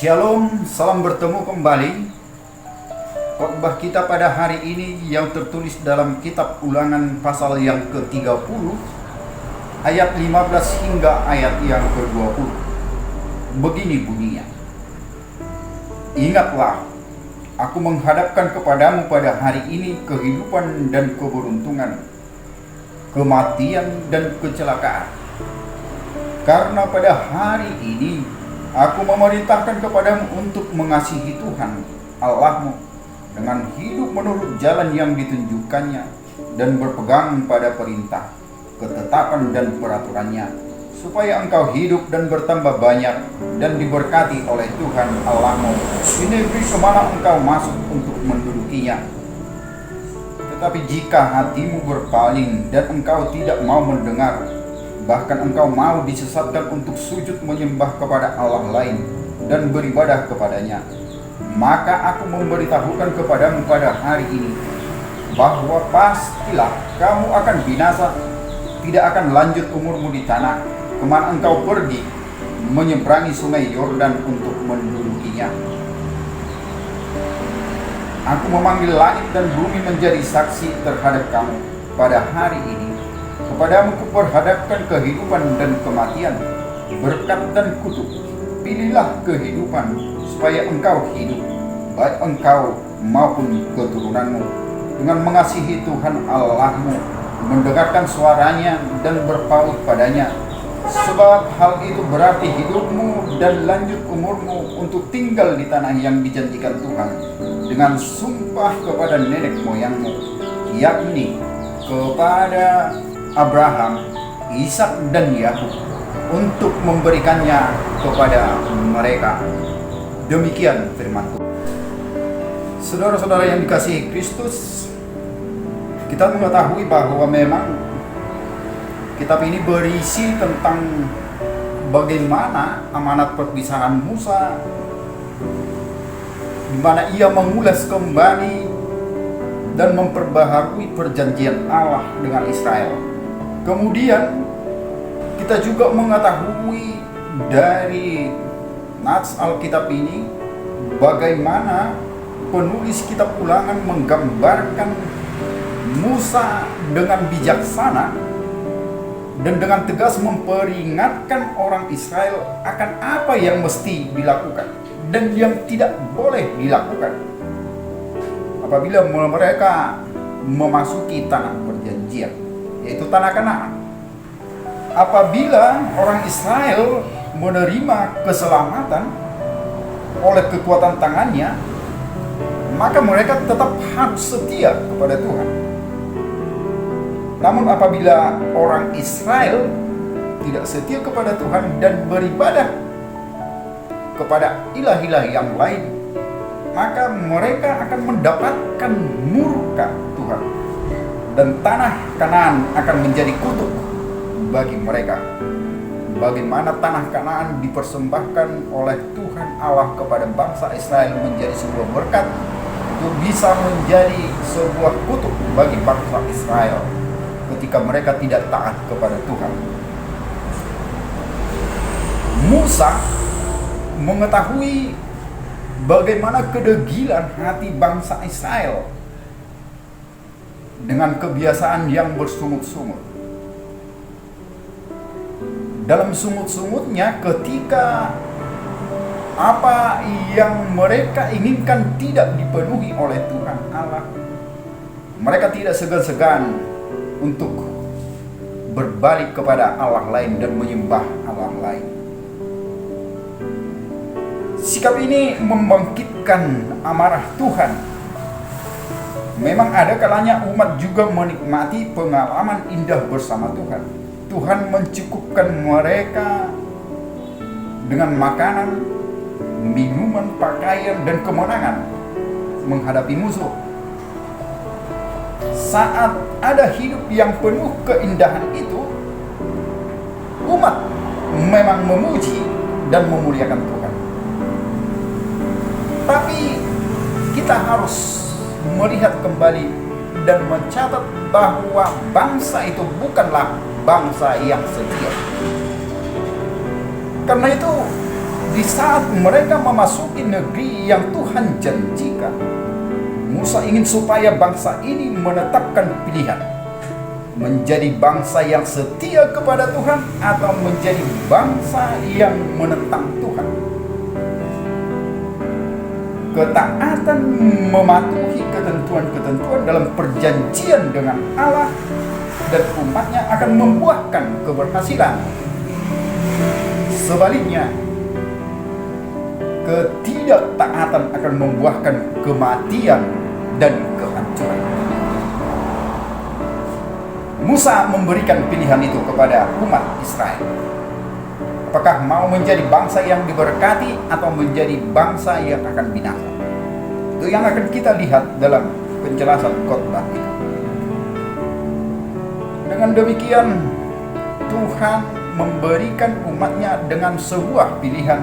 Shalom, salam bertemu kembali. Khotbah kita pada hari ini yang tertulis dalam kitab Ulangan pasal yang ke-30 ayat 15 hingga ayat yang ke-20. Begini bunyinya. Ingatlah, aku menghadapkan kepadamu pada hari ini kehidupan dan keberuntungan, kematian dan kecelakaan. Karena pada hari ini aku memerintahkan kepadamu untuk mengasihi Tuhan Allahmu dengan hidup menurut jalan yang ditunjukkannya dan berpegang pada perintah, ketetapan dan peraturannya, supaya engkau hidup dan bertambah banyak dan diberkati oleh Tuhan Allahmu di negeri kemana engkau masuk untuk mendudukinya. Tetapi jika hatimu berpaling dan engkau tidak mau mendengar, bahkan engkau mau disesatkan untuk sujud menyembah kepada Allah lain dan beribadah kepadanya, maka aku memberitahukan kepadamu pada hari ini bahwa pastilah kamu akan binasa, tidak akan lanjut umurmu di tanah kemana engkau pergi menyeberangi sungai Yordan untuk mendudukinya. Aku memanggil langit dan bumi menjadi saksi terhadap kamu pada hari ini. Kepadamu kuperhadapkan kehidupan dan kematian, berkat dan kutuk. Pilihlah kehidupan supaya engkau hidup, baik engkau maupun keturunanmu, dengan mengasihi Tuhan Allahmu, mendengarkan suaranya dan berpaut padanya. Sebab hal itu berarti hidupmu dan lanjut umurmu untuk tinggal di tanah yang dijanjikan Tuhan dengan sumpah kepada nenek moyangmu, yakni kepada Abraham, Ishak dan Yakub, untuk memberikannya kepada mereka. Demikian firman Tuhan. Saudara-saudara yang dikasihi Kristus, kita mengetahui bahwa memang kitab ini berisi tentang bagaimana amanat perpisahan Musa, di mana ia mengulas kembali dan memperbaharui perjanjian Allah dengan Israel. Kemudian kita juga mengetahui dari nats Alkitab ini bagaimana penulis kitab Ulangan menggambarkan Musa dengan bijaksana dan dengan tegas memperingatkan orang Israel akan apa yang mesti dilakukan dan yang tidak boleh dilakukan apabila mereka memasuki tanah perjanjian, yaitu tanah Kanaan. Apabila orang Israel menerima keselamatan oleh kekuatan tangannya, maka mereka tetap harus setia kepada Tuhan. Namun apabila orang Israel tidak setia kepada Tuhan dan beribadah kepada ilah-ilah yang lain, maka mereka akan mendapatkan murka Tuhan, dan tanah Kanaan akan menjadi kutuk bagi mereka. Bagaimana tanah Kanaan dipersembahkan oleh Tuhan Allah kepada bangsa Israel menjadi sebuah berkat, itu bisa menjadi sebuah kutuk bagi bangsa Israel ketika mereka tidak taat kepada Tuhan. Musa mengetahui bagaimana kedegilan hati bangsa Israel dengan kebiasaan yang bersungut-sungut. Dalam sungut-sungutnya, ketika apa yang mereka inginkan tidak dipenuhi oleh Tuhan Allah, mereka tidak segan-segan untuk berbalik kepada Allah lain dan menyembah Allah lain. Sikap ini membangkitkan amarah Tuhan. Memang ada kalanya umat juga menikmati pengalaman indah bersama Tuhan. Tuhan mencukupkan mereka dengan makanan, minuman, pakaian, dan kemenangan menghadapi musuh. Saat ada hidup yang penuh keindahan itu, umat memang memuji dan memuliakan Tuhan. Tapi kita harus melihat kembali dan mencatat bahwa bangsa itu bukanlah bangsa yang setia. Karena itu di saat mereka memasuki negeri yang Tuhan janjikan, Musa ingin supaya bangsa ini menetapkan pilihan, menjadi bangsa yang setia kepada Tuhan atau menjadi bangsa yang menentang Tuhan. Ketaatan mematuhi ketentuan-ketentuan dalam perjanjian dengan Allah dan umatnya akan membuahkan keberhasilan. Sebaliknya, ketidaktaatan akan membuahkan kematian dan kehancuran. Musa memberikan pilihan itu kepada umat Israel. Apakah mau menjadi bangsa yang diberkati atau menjadi bangsa yang akan binasa? Itu yang akan kita lihat dalam penjelasan khotbah itu. Dengan demikian, Tuhan memberikan umatnya dengan sebuah pilihan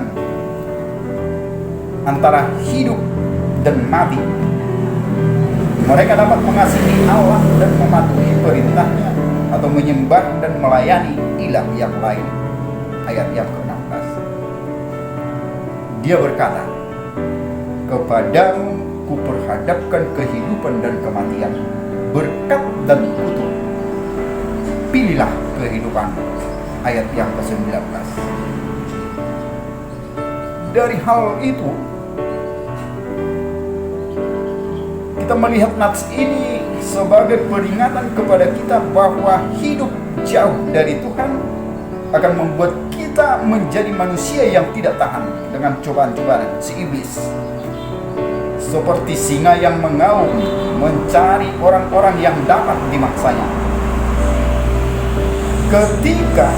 antara hidup dan mati. Mereka dapat mengasihi Allah dan mematuhi perintahnya atau menyembah dan melayani ilah yang lain. Ayat yang ke-16. Dia berkata, "Kepadamu kuperhadapkan kehidupan dan kematian, berkat dan kutuk. Pilihlah kehidupan." Ayat yang ke-19. Dari hal itu, kita melihat nats ini sebagai peringatan kepada kita bahwa hidup jauh dari Tuhan akan membuat kita menjadi manusia yang tidak tahan dengan cobaan-cobaan si iblis. Seperti singa yang mengaum mencari orang-orang yang dapat dimaksanya. Ketika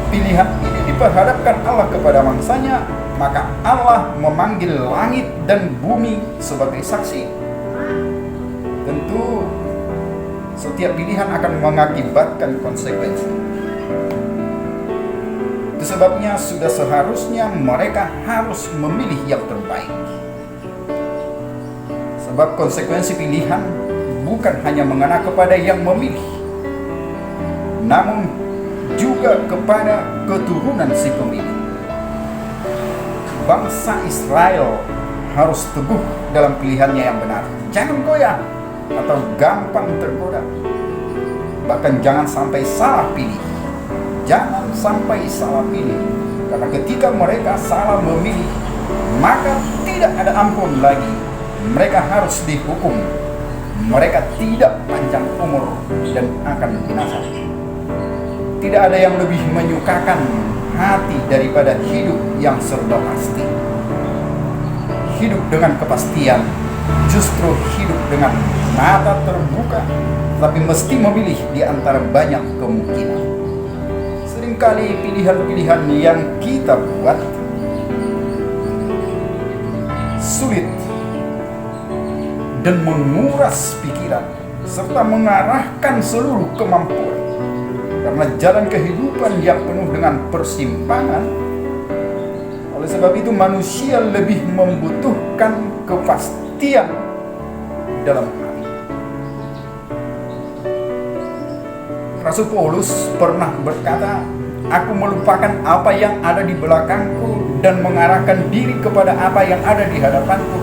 pilihan ini diperhadapkan Allah kepada mangsanya, maka Allah memanggil langit dan bumi sebagai saksi. Tentu setiap pilihan akan mengakibatkan konsekuensi. Itu sebabnya sudah seharusnya mereka harus memilih yang terbaik. Sebab konsekuensi pilihan bukan hanya mengena kepada yang memilih, namun juga kepada keturunan si pemilih. Bangsa Israel harus teguh dalam pilihannya yang benar. Jangan goyah atau gampang tergoda. Bahkan jangan sampai salah pilih. Jangan sampai salah pilih. Karena ketika mereka salah memilih, maka tidak ada ampun lagi. Mereka harus dihukum. Mereka tidak panjang umur dan akan binasa. Tidak ada yang lebih menyukakan hati daripada hidup yang serba pasti. Hidup dengan kepastian, justru hidup dengan mata terbuka, tapi mesti memilih di antara banyak kemungkinan. Seringkali pilihan-pilihan yang kita buat sulit dan menguras pikiran serta mengarahkan seluruh kemampuan. Karena jalan kehidupan yang penuh dengan persimpangan. Oleh sebab itu manusia lebih membutuhkan kepastian dalam hati. Rasul Paulus pernah berkata, "Aku melupakan apa yang ada di belakangku dan mengarahkan diri kepada apa yang ada di hadapanku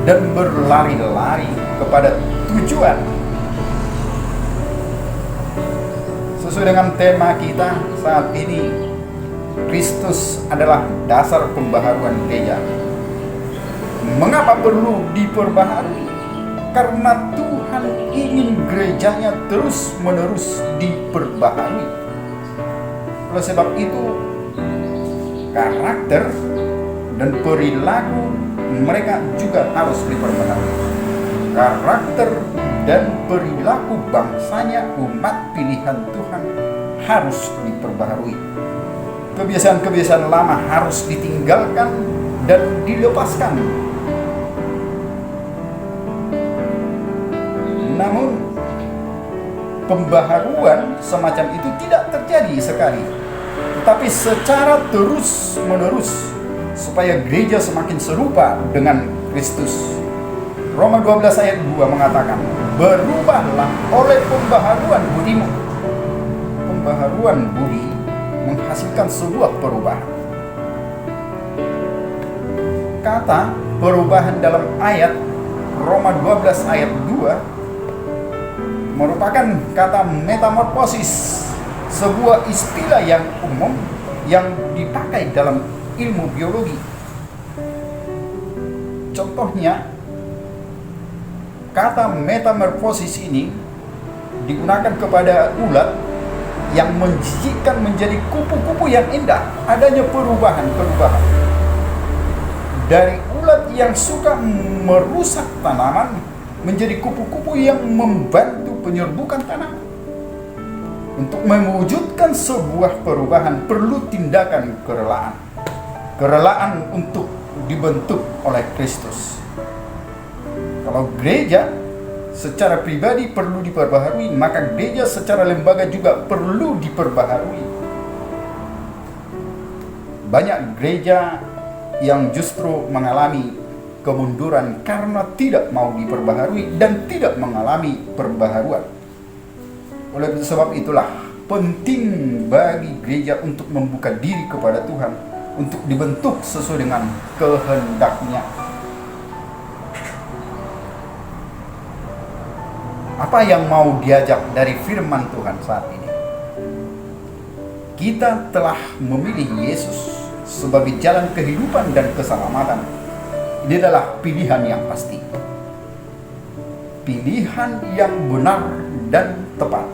dan berlari-lari kepada tujuan." Sesuai dengan tema kita saat ini, Kristus adalah dasar pembaharuan gereja. Mengapa perlu diperbaharui? Karena Tuhan ingin gerejanya terus-menerus diperbaharui. Oleh sebab itu, karakter dan perilaku mereka juga harus diperbaharui. Karakter dan perilaku bangsanya, umat pilihan Tuhan, harus diperbaharui. Kebiasaan-kebiasaan lama harus ditinggalkan dan dilepaskan. Namun, pembaharuan semacam itu tidak terjadi sekali, tetapi secara terus-menerus supaya gereja semakin serupa dengan Kristus. Roma 12 ayat 2 mengatakan, "Berubahlah oleh pembaharuan budimu." Pembaharuan budi menghasilkan sebuah perubahan. Kata perubahan dalam ayat Roma 12 ayat 2 merupakan kata metamorfosis, sebuah istilah yang umum yang dipakai dalam ilmu biologi. Contohnya, kata metamorfosis ini digunakan kepada ulat yang menjijikkan menjadi kupu-kupu yang indah. Adanya perubahan dari ulat yang suka merusak tanaman menjadi kupu-kupu yang membantu penyerbukan tanaman. Untuk mewujudkan sebuah perubahan perlu tindakan kerelaan untuk dibentuk oleh Kristus. Kalau gereja secara pribadi perlu diperbaharui, maka gereja secara lembaga juga perlu diperbaharui. Banyak gereja yang justru mengalami kemunduran karena tidak mau diperbaharui dan tidak mengalami perbaharuan. Oleh sebab itulah penting bagi gereja untuk membuka diri kepada Tuhan, untuk dibentuk sesuai dengan kehendak-Nya. Apa yang mau diajak dari firman Tuhan saat ini? Kita telah memilih Yesus sebagai jalan kehidupan dan keselamatan. Ini adalah pilihan yang pasti, pilihan yang benar dan tepat.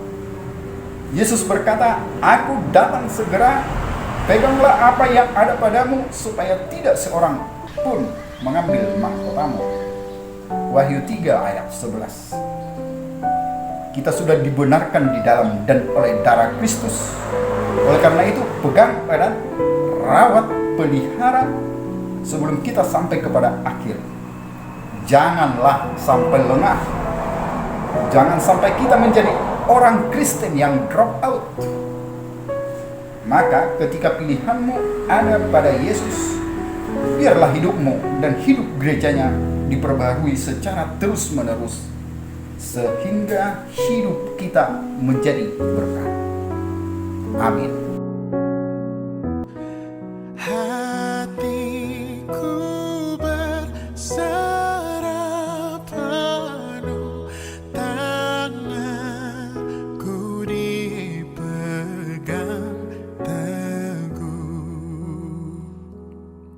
Yesus berkata, "Aku datang segera, peganglah apa yang ada padamu, supaya tidak seorang pun mengambil mahkotamu." Wahyu 3 ayat 11. Kita sudah dibenarkan di dalam dan oleh darah Kristus. Oleh karena itu, pegang dan rawat, pelihara sebelum kita sampai kepada akhir. Janganlah sampai lengah. Jangan sampai kita menjadi orang Kristen yang drop out. Maka ketika pilihanmu ada pada Yesus, biarlah hidupmu dan hidup gerejanya diperbaharui secara terus-menerus, sehingga hidup kita menjadi berkat. Amin.